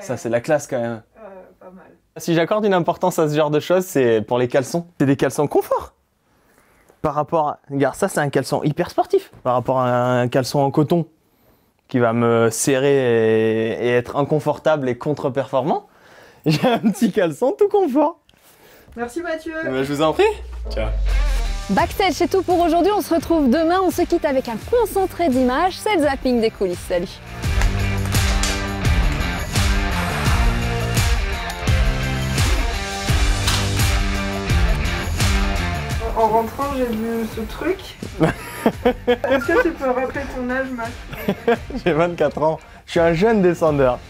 Ça, c'est la classe quand même. Pas mal. Si j'accorde une importance à ce genre de choses, c'est pour les caleçons. C'est des caleçons confort. Par rapport à... Regarde, ça, c'est un caleçon hyper sportif. Par rapport à un caleçon en coton qui va me serrer et être inconfortable et contre-performant, j'ai un petit caleçon tout confort. Merci Mathieu. Je vous en prie. Ciao. Backstage, c'est tout pour aujourd'hui. On se retrouve demain. On se quitte avec un concentré d'images. C'est le zapping des coulisses. Salut. En rentrant, j'ai vu ce truc. Est-ce que tu peux rappeler ton âge, Max? J'ai 24 ans. Je suis un jeune descendeur.